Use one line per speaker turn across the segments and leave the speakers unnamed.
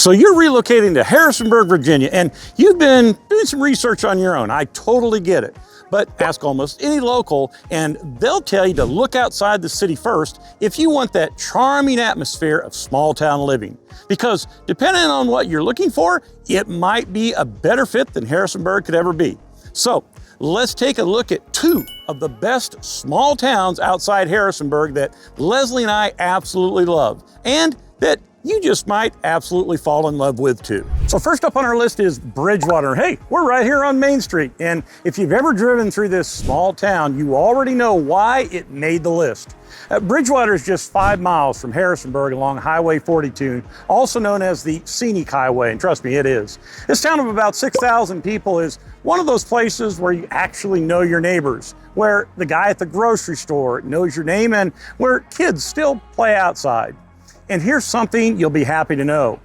So you're relocating to Harrisonburg, Virginia, and you've been doing some research on your own. I totally get it. But ask almost any local and they'll tell you to look outside the city first if you want that charming atmosphere of small town living. Because depending on what you're looking for, it might be a better fit than Harrisonburg could ever be. So let's take a look at two of the best small towns outside Harrisonburg that Lesley and I absolutely love, and that you just might absolutely fall in love with too. So first up on our list is Bridgewater. Hey, we're right here on Main Street. And if you've ever driven through this small town, you already know why it made the list. Bridgewater is just 5 miles from Harrisonburg along Highway 42, also known as the Scenic Highway, and trust me, it is. This town of about 6,000 people is one of those places where you actually know your neighbors, where the guy at the grocery store knows your name, and where kids still play outside. And here's something you'll be happy to know.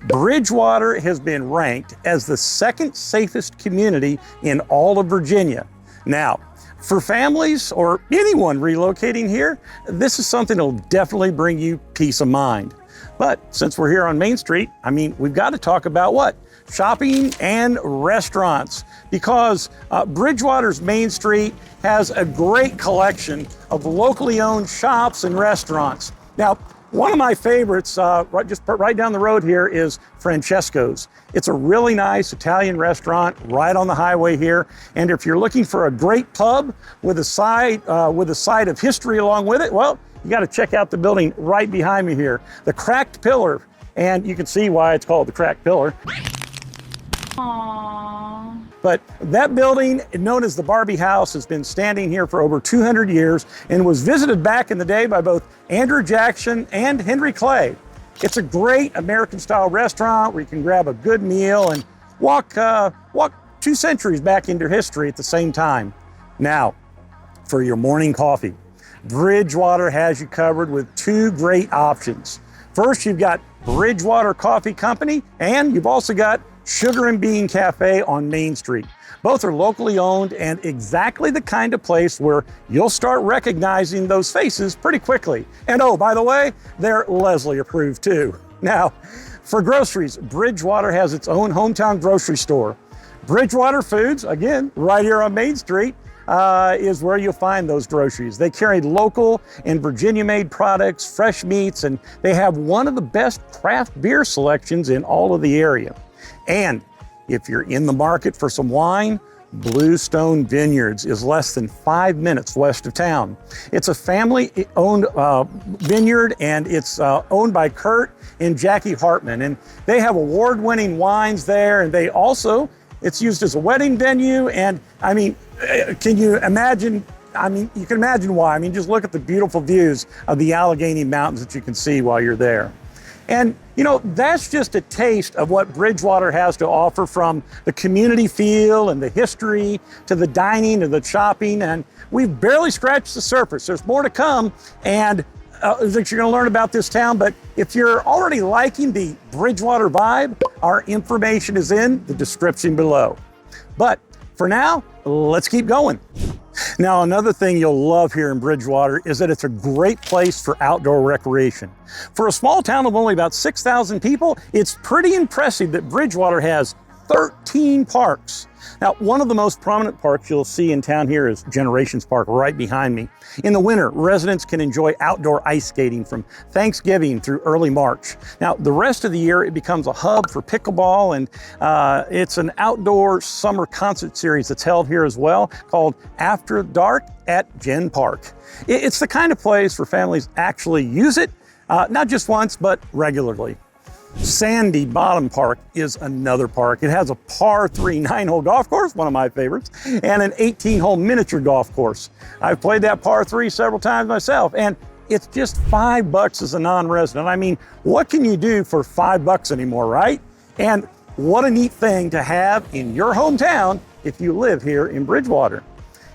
Bridgewater has been ranked as the second safest community in all of Virginia. Now, for families or anyone relocating here, this is something that'll definitely bring you peace of mind. But since we're here on Main Street, I mean, we've got to talk about what? Shopping and restaurants, because Bridgewater's Main Street has a great collection of locally owned shops and restaurants. Now, one of my favorites, right down the road here, is Francesco's. It's a really nice Italian restaurant right on the highway here. And if you're looking for a great pub with a side of history along with it, well, you got to check out the building right behind me here, the Cracked Pillar. And you can see why it's called the Cracked Pillar.
Aww.
But that building, known as the Barbie House, has been standing here for over 200 years and was visited back in the day by both Andrew Jackson and Henry Clay. It's a great American-style restaurant where you can grab a good meal and walk 2 centuries back into history at the same time. Now, for your morning coffee, Bridgewater has you covered with 2 great options. First, you've got Bridgewater Coffee Company, and you've also got Sugar and Bean Cafe on Main Street. Both are locally owned and exactly the kind of place where you'll start recognizing those faces pretty quickly. And oh, by the way, they're Lesley approved too. Now, for groceries, Bridgewater has its own hometown grocery store. Bridgewater Foods, again, right here on Main Street, is where you'll find those groceries. They carry local and Virginia-made products, fresh meats, and they have one of the best craft beer selections in all of the area. And if you're in the market for some wine, Bluestone Vineyards is less than 5 minutes west of town. It's a family-owned vineyard, and it's owned by Kurt and Jackie Hartman. And they have award-winning wines there, and it's used as a wedding venue. And I mean, can you imagine? I mean, you can imagine why. I mean, just look at the beautiful views of the Allegheny Mountains that you can see while you're there. And, you know, that's just a taste of what Bridgewater has to offer, from the community feel and the history to the dining to the shopping. And we've barely scratched the surface. There's more to come, and that you're going to learn about this town. But if you're already liking the Bridgewater vibe, our information is in the description below. But for now, let's keep going. Now, another thing you'll love here in Bridgewater is that it's a great place for outdoor recreation. For a small town of only about 6,000 people, it's pretty impressive that Bridgewater has 13 parks. Now, one of the most prominent parks you'll see in town here is Generations Park right behind me. In the winter, residents can enjoy outdoor ice skating from Thanksgiving through early March. Now, the rest of the year, it becomes a hub for pickleball, and it's an outdoor summer concert series that's held here as well, called After Dark at Gen Park. It's the kind of place where families actually use it, not just once, but regularly. Sandy Bottom Park is another park. It has a par 3 9-hole golf course, one of my favorites, and an 18-hole miniature golf course. I've played that par 3 several times myself, and it's just $5 as a non-resident. I mean, what can you do for $5 anymore, right? And what a neat thing to have in your hometown if you live here in Bridgewater.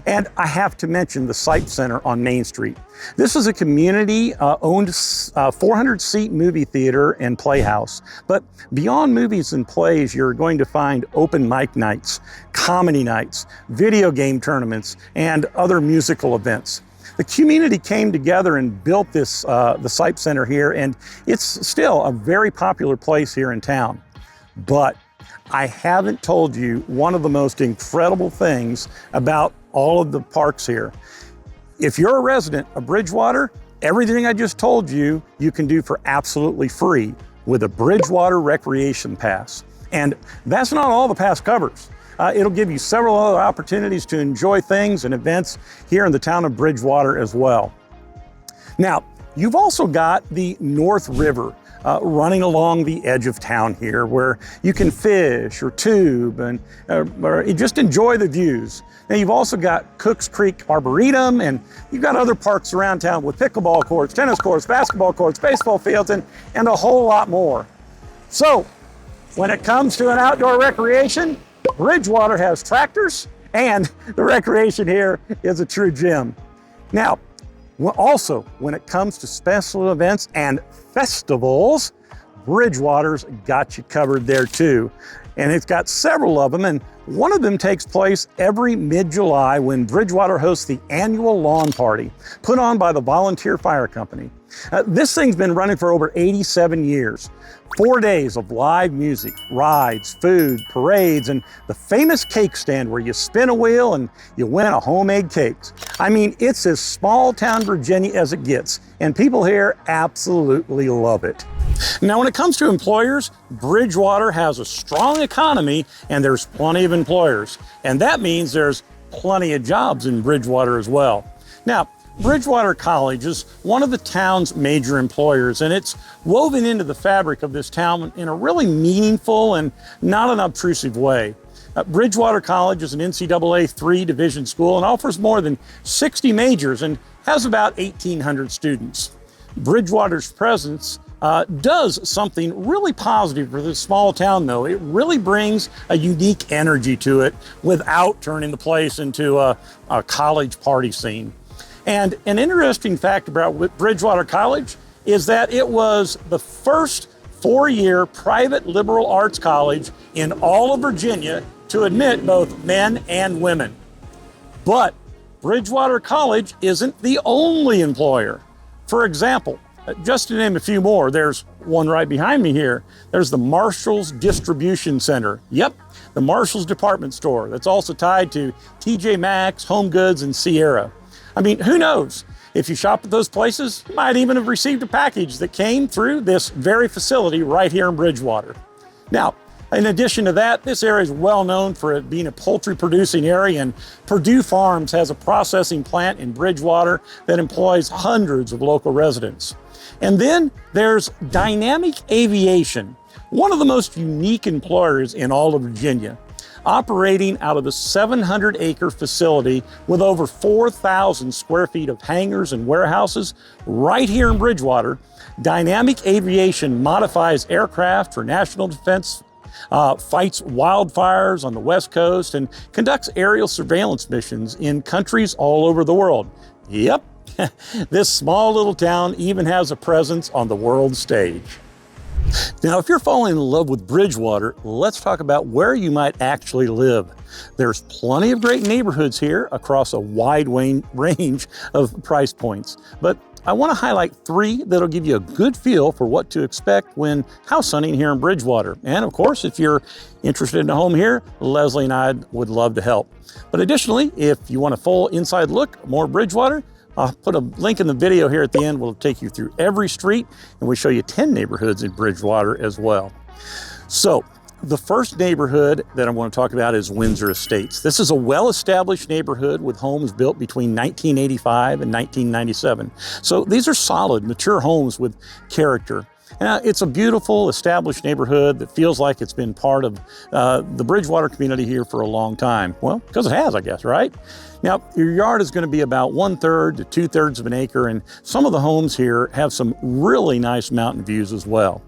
And I have to mention the Sight Center on Main Street. This is a community-owned 400-seat movie theater and playhouse. But beyond movies and plays, you're going to find open mic nights, comedy nights, video game tournaments, and other musical events. The community came together and built this, the Sipe Center here, and it's still a very popular place here in town. But I haven't told you one of the most incredible things about all of the parks here. If you're a resident of Bridgewater, everything I just told you, you can do for absolutely free with a Bridgewater Recreation Pass. And that's not all the pass covers. It'll give you several other opportunities to enjoy things and events here in the town of Bridgewater as well. Now, you've also got the North River running along the edge of town here, where you can fish or tube and or just enjoy the views. Now, you've also got Cooks Creek Arboretum, and you've got other parks around town with pickleball courts, tennis courts, basketball courts, baseball fields, and a whole lot more. So, when it comes to an outdoor recreation, Bridgewater has tractors, and the recreation here is a true gem. Now, also, when it comes to special events and festivals, Bridgewater's got you covered there too. And it's got several of them, and one of them takes place every mid-July when Bridgewater hosts the annual lawn party put on by the Volunteer Fire Company. This thing's been running for over 87 years. 4 days of live music, rides, food, parades, and the famous cake stand where you spin a wheel and you win a homemade cake. I mean, it's as small town Virginia as it gets, and people here absolutely love it. Now, when it comes to employers, Bridgewater has a strong economy and there's plenty of employers. And that means there's plenty of jobs in Bridgewater as well. Now, Bridgewater College is one of the town's major employers, and it's woven into the fabric of this town in a really meaningful and not an obtrusive way. Bridgewater College is an NCAA 3 division school and offers more than 60 majors and has about 1,800 students. Bridgewater's presence does something really positive for this small town, though. It really brings a unique energy to it without turning the place into a college party scene. And an interesting fact about Bridgewater College is that it was the first 4-year private liberal arts college in all of Virginia to admit both men and women. But Bridgewater College isn't the only employer. For example, just to name a few more, there's one right behind me here. There's the Marshall's Distribution Center. Yep, the Marshall's department store that's also tied to TJ Maxx, Home Goods, and Sierra. I mean, who knows? If you shop at those places, you might even have received a package that came through this very facility right here in Bridgewater. Now, in addition to that, this area is well known for it being a poultry producing area, and Purdue Farms has a processing plant in Bridgewater that employs hundreds of local residents. And then there's Dynamic Aviation, one of the most unique employers in all of Virginia. Operating out of a 700-acre facility with over 4,000 square feet of hangars and warehouses right here in Bridgewater, Dynamic Aviation modifies aircraft for national defense, fights wildfires on the West Coast, and conducts aerial surveillance missions in countries all over the world. Yep, this small little town even has a presence on the world stage. Now, if you're falling in love with Bridgewater, let's talk about where you might actually live. There's plenty of great neighborhoods here across a wide range of price points, but I want to highlight 3 that'll give you a good feel for what to expect when house hunting here in Bridgewater. And of course, if you're interested in a home here, Lesley and I would love to help. But additionally, if you want a full inside look, more Bridgewater, I'll put a link in the video here at the end. We'll take you through every street, and we show you 10 neighborhoods in Bridgewater as well. So the first neighborhood that I'm going to talk about is Windsor Estates. This is a well-established neighborhood with homes built between 1985 and 1997. So these are solid, mature homes with character. It's a beautiful, established neighborhood that feels like it's been part of the Bridgewater community here for a long time. Well, because it has, I guess, right? Now, your yard is going to be about 1/3 to 2/3 of an acre, and some of the homes here have some really nice mountain views as well.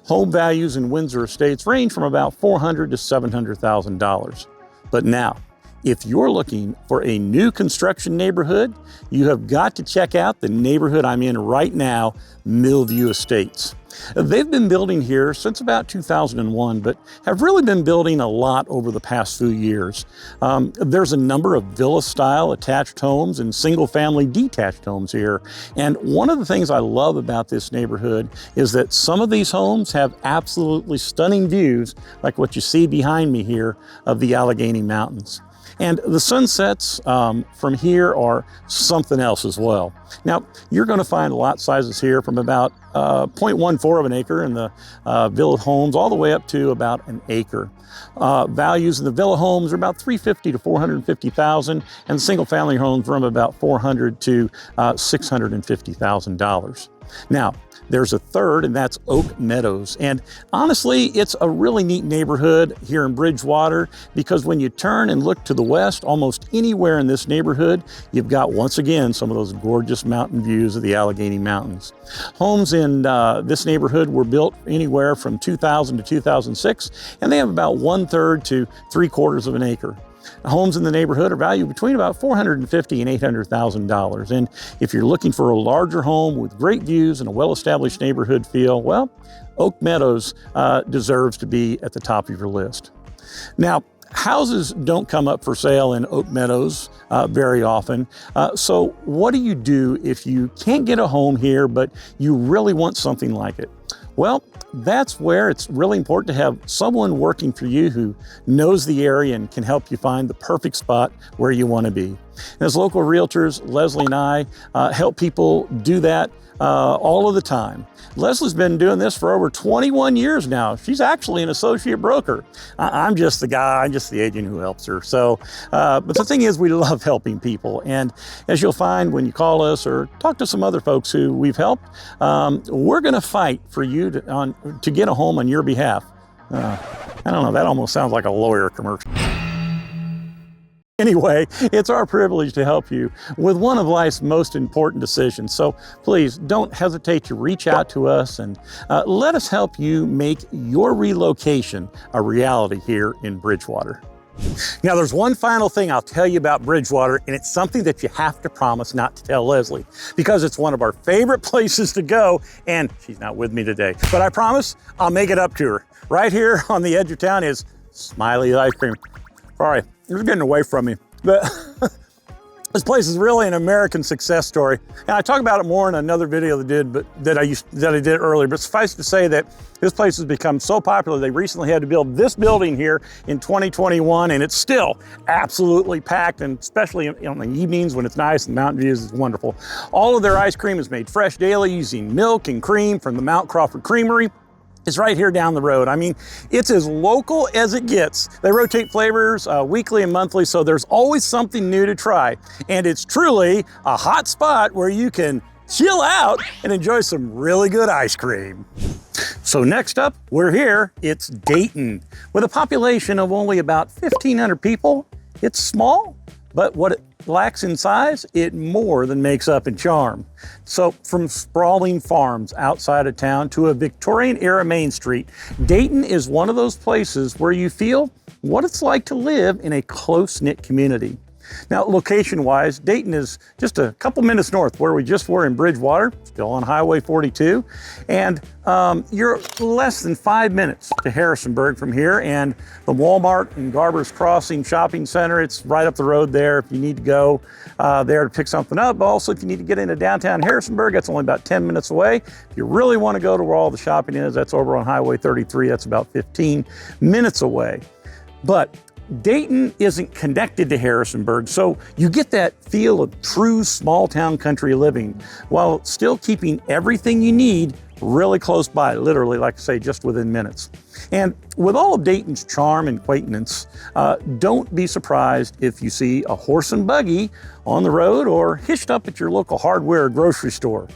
Home values in Windsor Estates range from about $400,000 to $700,000. But now, If you're looking for a new construction neighborhood, you have got to check out the neighborhood I'm in right now, Millview Estates. They've been building here since about 2001, but have really been building a lot over the past few years. There's a number of villa-style attached homes and single-family detached homes here. And one of the things I love about this neighborhood is that some of these homes have absolutely stunning views, like what you see behind me here, of the Allegheny Mountains. And the sunsets from here are something else as well. Now, you're going to find lot sizes here from about 0.14 of an acre in the villa homes all the way up to about an acre. Values in the villa homes are about $350,000 to $450,000, and single family homes from about $400,000 to $650,000. Now, there's a third, and that's Oak Meadows. And honestly, it's a really neat neighborhood here in Bridgewater, because when you turn and look to the west, almost anywhere in this neighborhood, you've got, once again, some of those gorgeous mountain views of the Allegheny Mountains. Homes in this neighborhood were built anywhere from 2000 to 2006, and they have about 1/3 to 3/4 of an acre. Homes in the neighborhood are valued between about $450,000 and $800,000. And if you're looking for a larger home with great views and a well-established neighborhood feel, well, Oak Meadows deserves to be at the top of your list. Now, houses don't come up for sale in Oak Meadows very often. So what do you do if you can't get a home here, but you really want something like it? Well, that's where it's really important to have someone working for you who knows the area and can help you find the perfect spot where you want to be. And as local realtors, Lesley and I help people do that all of the time. Lesley's been doing this for over 21 years now. She's actually an associate broker. I'm just the guy, I'm just the agent who helps her. So, but the thing is, we love helping people. And as you'll find when you call us or talk to some other folks who we've helped, we're gonna fight for you to get a home on your behalf. I don't know, that almost sounds like a lawyer commercial. Anyway, it's our privilege to help you with one of life's most important decisions. So please don't hesitate to reach out to us and let us help you make your relocation a reality here in Bridgewater. Now, there's one final thing I'll tell you about Bridgewater, and it's something that you have to promise not to tell Lesley, because it's one of our favorite places to go, and she's not with me today. But I promise I'll make it up to her. Right here on the edge of town is Smiley's Ice Cream. Sorry, you're getting away from me. But this place is really an American success story. And I talk about it more in another video that I did earlier. But suffice to say that this place has become so popular, they recently had to build this building here in 2021, and it's still absolutely packed, and especially on the evenings when it's nice and the mountain views is wonderful. All of their ice cream is made fresh daily using milk and cream from the Mount Crawford Creamery. It's right here down the road. I mean, it's as local as it gets. They rotate flavors weekly and monthly, so there's always something new to try. And it's truly a hot spot where you can chill out and enjoy some really good ice cream. So next up, we're here, it's Dayton. With a population of only about 1,500 people, it's small, but what it lacks in size, it more than makes up in charm. So from sprawling farms outside of town to a Victorian-era Main Street, Dayton is one of those places where you feel what it's like to live in a close-knit community. Now, location-wise, Dayton is just a couple minutes north where we just were in Bridgewater, still on Highway 42, and you're less than 5 minutes to Harrisonburg from here, and the Walmart and Garber's Crossing Shopping Center, it's right up the road there if you need to go there to pick something up. But also, if you need to get into downtown Harrisonburg, that's only about 10 minutes away. If you really want to go to where all the shopping is, that's over on Highway 33, that's about 15 minutes away. But Dayton isn't connected to Harrisonburg, so you get that feel of true small town country living while still keeping everything you need really close by, literally, like I say, just within minutes. And with all of Dayton's charm and quaintness, don't be surprised if you see a horse and buggy on the road or hitched up at your local hardware or grocery store.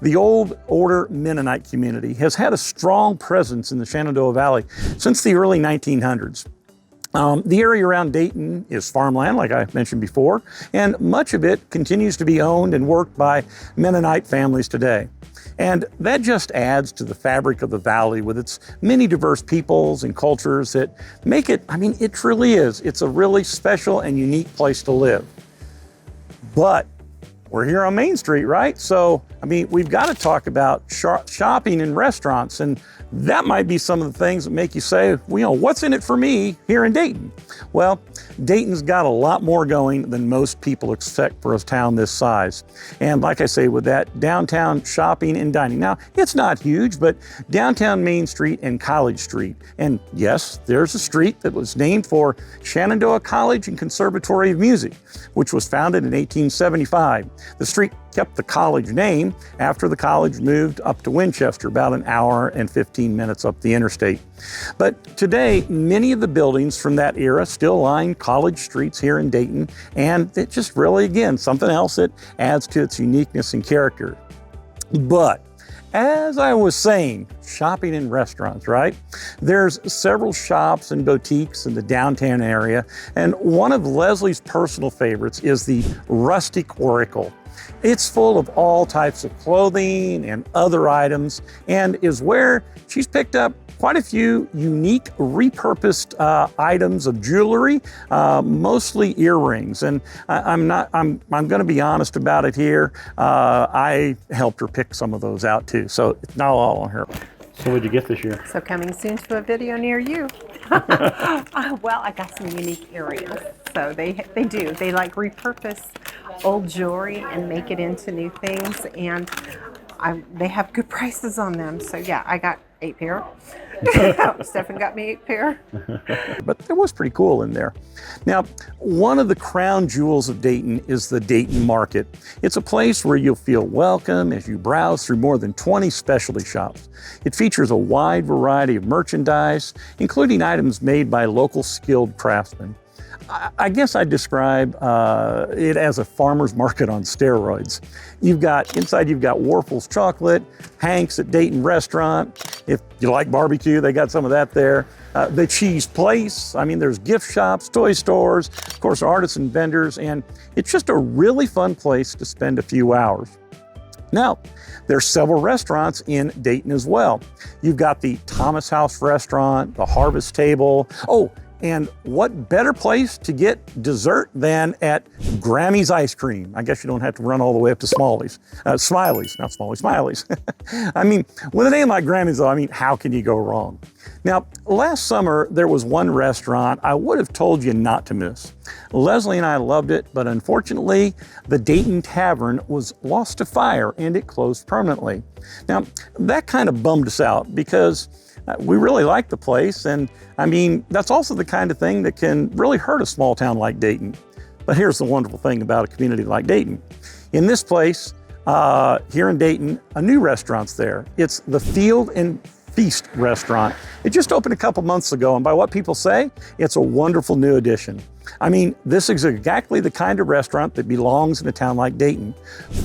The Old Order Mennonite community has had a strong presence in the Shenandoah Valley since the early 1900s. The area around Dayton is farmland, like I mentioned before, and much of it continues to be owned and worked by Mennonite families today. And that just adds to the fabric of the valley with its many diverse peoples and cultures that make it, it truly is. It's a really special and unique place to live. But we're here on Main Street, right? So, we've got to talk about shopping and restaurants, and that might be some of the things that make you say, well, what's in it for me here in Dayton? Well, Dayton's got a lot more going than most people expect for a town this size. And like I say, with that downtown shopping and dining. Now, it's not huge, but downtown Main Street and College Street. And yes, there's a street that was named for Shenandoah College and Conservatory of Music, which was founded in 1875. The street kept the college name after the college moved up to Winchester, about an hour and 15 minutes up the interstate. But today, many of the buildings from that era still line college streets here in Dayton, and it's just really, again, something else that adds to its uniqueness and character. But as I was saying, shopping and restaurants, right? There's several shops and boutiques in the downtown area, and one of Lesley's personal favorites is the Rustic Oracle. It's full of all types of clothing and other items, and is where she's picked up quite a few unique repurposed items of jewelry, mostly earrings. And I'm going to be honest about it here. I helped her pick some of those out too, so it's not all on her. So what'd you get this year?
So coming soon to a video near you. Well, I got some unique earrings. So they do. They like repurpose old jewelry and make it into new things, and they have good prices on them. So yeah, I got 8 pair. Stephan got me 8 pair.
But it was pretty cool in there. Now, one of the crown jewels of Dayton is the Dayton Market. It's a place where you'll feel welcome as you browse through more than 20 specialty shops. It features a wide variety of merchandise, including items made by local skilled craftsmen. I guess I'd describe it as a farmer's market on steroids. Inside you've got Warfels chocolate, Hank's at Dayton Restaurant. If you like barbecue, they got some of that there. The Cheese Place, there's gift shops, toy stores, of course, artisan vendors, and it's just a really fun place to spend a few hours. Now, there's several restaurants in Dayton as well. You've got the Thomas House Restaurant, the Harvest Table. Oh, and what better place to get dessert than at Grammy's Ice Cream? I guess you don't have to run all the way up to Smiley's. Smiley's. With a name like Grammy's, though, how can you go wrong? Now, last summer, there was one restaurant I would have told you not to miss. Lesley and I loved it, but unfortunately, the Dayton Tavern was lost to fire and it closed permanently. Now, that kind of bummed us out because we really like the place, and that's also the kind of thing that can really hurt a small town like Dayton. But here's the wonderful thing about a community like Dayton. In this place, here in Dayton, a new restaurant's there. It's the Field and Feast restaurant. It just opened a couple months ago, and by what people say, it's a wonderful new addition. This is exactly the kind of restaurant that belongs in a town like Dayton.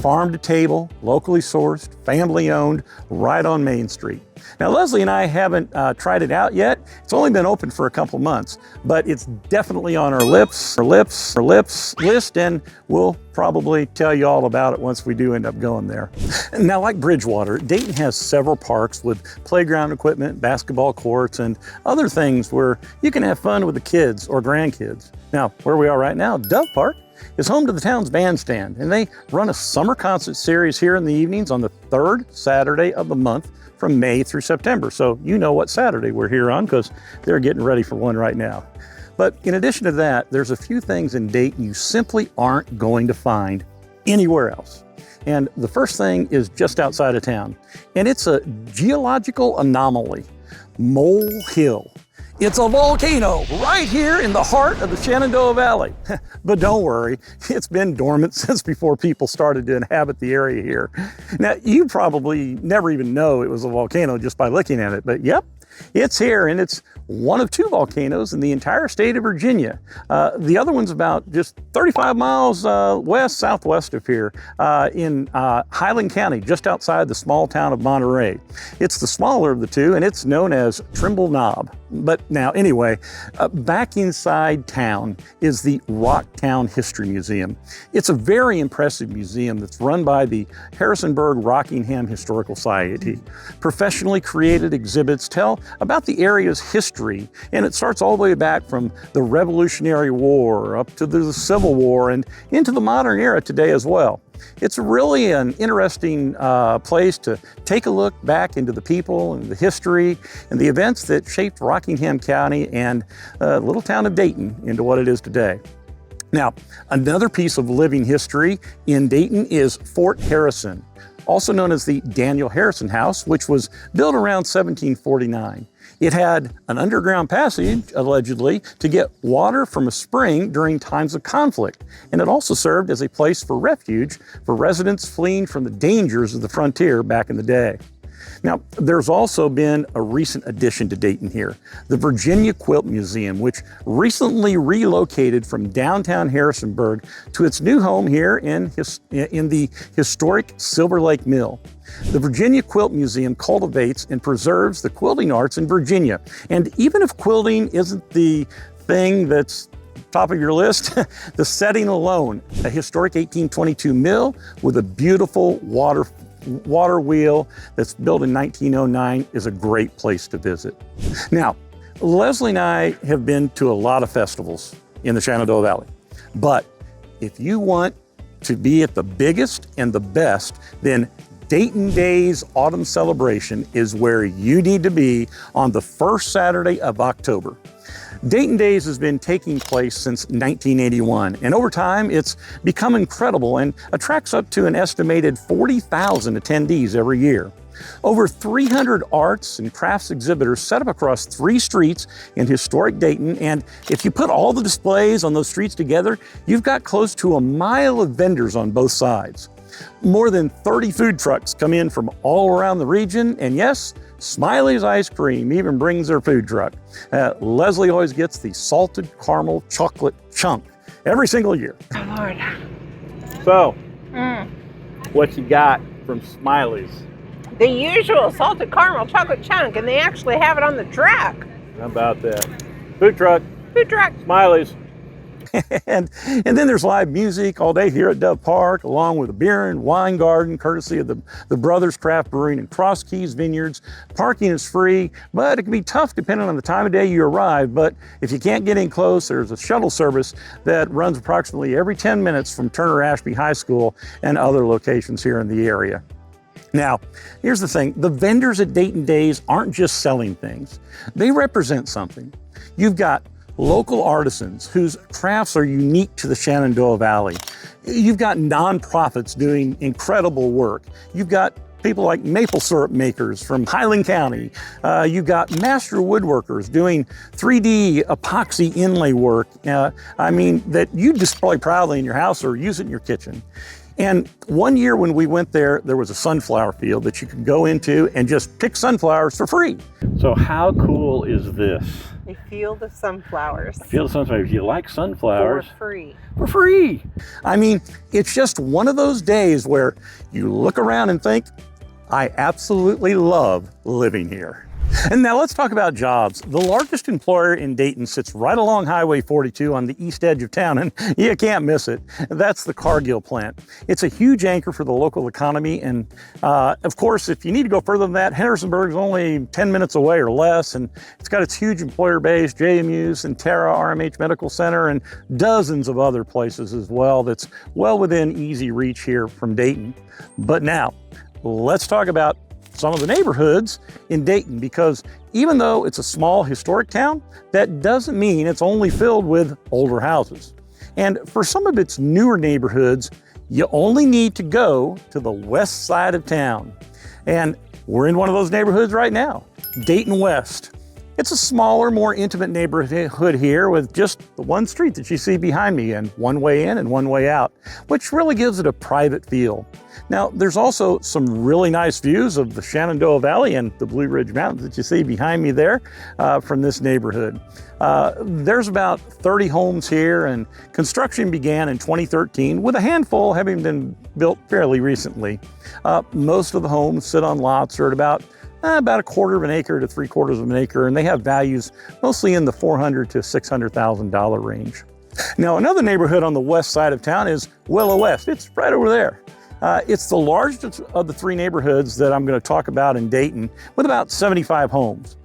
Farm to table, locally sourced, family owned, right on Main Street. Now, Lesley and I haven't tried it out yet. It's only been open for a couple months, but it's definitely on our lips list, and we'll probably tell you all about it once we do end up going there. Now, like Bridgewater, Dayton has several parks with playground equipment, basketball courts, and other things where you can have fun with the kids or grandkids. Now, where we are right now, Dove Park is home to the town's bandstand, and they run a summer concert series here in the evenings on the 3rd Saturday of the month from May through September. So you know what Saturday we're here on because they're getting ready for one right now. But in addition to that, there's a few things in Dayton you simply aren't going to find anywhere else. And the first thing is just outside of town, and it's a geological anomaly, Mole Hill. It's a volcano right here in the heart of the Shenandoah Valley. But don't worry, it's been dormant since before people started to inhabit the area here. Now, you probably never even know it was a volcano just by looking at it, but yep, it's here, and it's one of 2 volcanoes in the entire state of Virginia. The other one's about just 35 miles southwest of here in Highland County, just outside the small town of Monterey. It's the smaller of the 2, and it's known as Trimble Knob. But now, anyway, back inside town is the Rocktown History Museum. It's a very impressive museum that's run by the Harrisonburg Rockingham Historical Society. Professionally created exhibits tell about the area's history, and it starts all the way back from the Revolutionary War up to the Civil War and into the modern era today as well. It's really an interesting place to take a look back into the people and the history and the events that shaped Rockingham County and the little town of Dayton into what it is today. Now, another piece of living history in Dayton is Fort Harrison, also known as the Daniel Harrison House, which was built around 1749. It had an underground passage, allegedly, to get water from a spring during times of conflict. And it also served as a place for refuge for residents fleeing from the dangers of the frontier back in the day. Now, there's also been a recent addition to Dayton here, the Virginia Quilt Museum, which recently relocated from downtown Harrisonburg to its new home here in the historic Silver Lake Mill. The Virginia Quilt Museum cultivates and preserves the quilting arts in Virginia. And even if quilting isn't the thing that's top of your list, the setting alone, a historic 1822 mill with a beautiful water wheel that's built in 1909 is a great place to visit. Now, Lesley and I have been to a lot of festivals in the Shenandoah Valley, but if you want to be at the biggest and the best, then Dayton Days Autumn Celebration is where you need to be on the first Saturday of October. Dayton Days has been taking place since 1981, and over time it's become incredible and attracts up to an estimated 40,000 attendees every year. Over 300 arts and crafts exhibitors set up across 3 streets in historic Dayton, and if you put all the displays on those streets together, you've got close to a mile of vendors on both sides. More than 30 food trucks come in from all around the region, and yes, Smiley's Ice Cream even brings their food truck. Lesley always gets the salted caramel chocolate chunk every single year.
Oh, Lord.
So, what you got from Smiley's?
The usual salted caramel chocolate chunk, and they actually have it on the truck.
How about that? Food truck.
Food truck.
Smiley's. and then there's live music all day here at Dove Park, along with a beer and wine garden, courtesy of the Brothers Craft Brewing and Cross Keys Vineyards. Parking is free, but it can be tough depending on the time of day you arrive. But if you can't get in close, there's a shuttle service that runs approximately every 10 minutes from Turner Ashby High School and other locations here in the area. Now, here's the thing. The vendors at Dayton Days aren't just selling things. They represent something. You've got local artisans whose crafts are unique to the Shenandoah Valley. You've got nonprofits doing incredible work. You've got people like maple syrup makers from Highland County. You've got master woodworkers doing 3D epoxy inlay work. That you display proudly in your house or use it in your kitchen. And one year when we went there was a sunflower field that you could go into and just pick sunflowers for free. So how cool is this?
A field of sunflowers.
A field of sunflowers. If you like sunflowers.
For free.
For free. It's just one of those days where you look around and think, I absolutely love living here. And now let's talk about jobs. The largest employer in Dayton sits right along Highway 42 on the east edge of town, and you can't miss it. That's the Cargill plant. It's a huge anchor for the local economy, and of course, if you need to go further than that, Harrisonburg is only 10 minutes away or less, and it's got its huge employer base, JMU, Centera, RMH Medical Center, and dozens of other places as well that's well within easy reach here from Dayton. But now, let's talk about some of the neighborhoods in Dayton, because even though it's a small historic town, that doesn't mean it's only filled with older houses. And for some of its newer neighborhoods, you only need to go to the west side of town. And we're in one of those neighborhoods right now, Dayton West. It's a smaller, more intimate neighborhood here with just the one street that you see behind me and one way in and one way out, which really gives it a private feel. Now, there's also some really nice views of the Shenandoah Valley and the Blue Ridge Mountains that you see behind me there from this neighborhood. There's about 30 homes here, and construction began in 2013 with a handful having been built fairly recently. Most of the homes sit on lots or at about a quarter of an acre to 3/4 of an acre, and they have values mostly in the $400,000 to $600,000 range. Now, another neighborhood on the west side of town is Willow West. It's right over there. It's the largest of the three neighborhoods that I'm going to talk about in Dayton, with about 75 homes.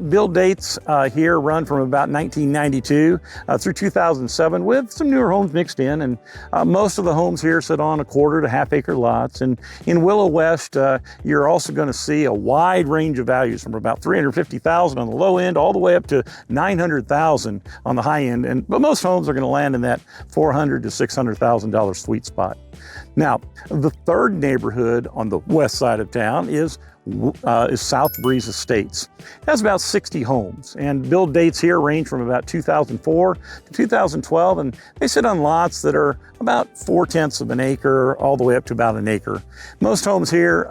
Build dates here run from about 1992 through 2007, with some newer homes mixed in, and most of the homes here sit on 1/4 to half-acre lots. And in Willow West, you're also going to see a wide range of values from about $350,000 on the low end all the way up to $900,000 on the high end. But most homes are going to land in that $400,000 to $600,000 sweet spot. Now, the third neighborhood on the west side of town is South Breeze Estates. It has about 60 homes, and build dates here range from about 2004 to 2012, and they sit on lots that are about 4/10 of an acre all the way up to about an acre. Most homes here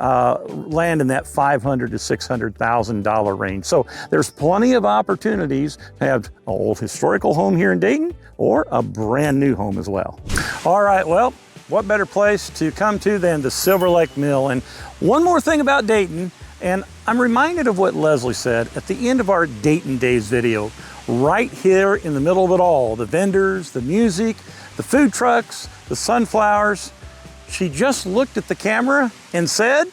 land in that $500,000 to $600,000 range. So there's plenty of opportunities to have an old historical home here in Dayton or a brand new home as well. All right, well, what better place to come to than the Silver Lake Mill? And one more thing about Dayton, and I'm reminded of what Lesley said at the end of our Dayton Days video. Right here in the middle of it all, the vendors, the music, the food trucks, the sunflowers. She just looked at the camera and said,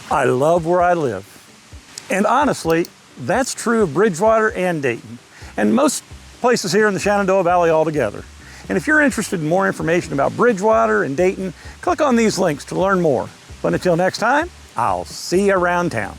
"I love where I live." And honestly, that's true of Bridgewater and Dayton, and most places here in the Shenandoah Valley altogether. And if you're interested in more information about Bridgewater and Dayton, click on these links to learn more. But until next time, I'll see you around town.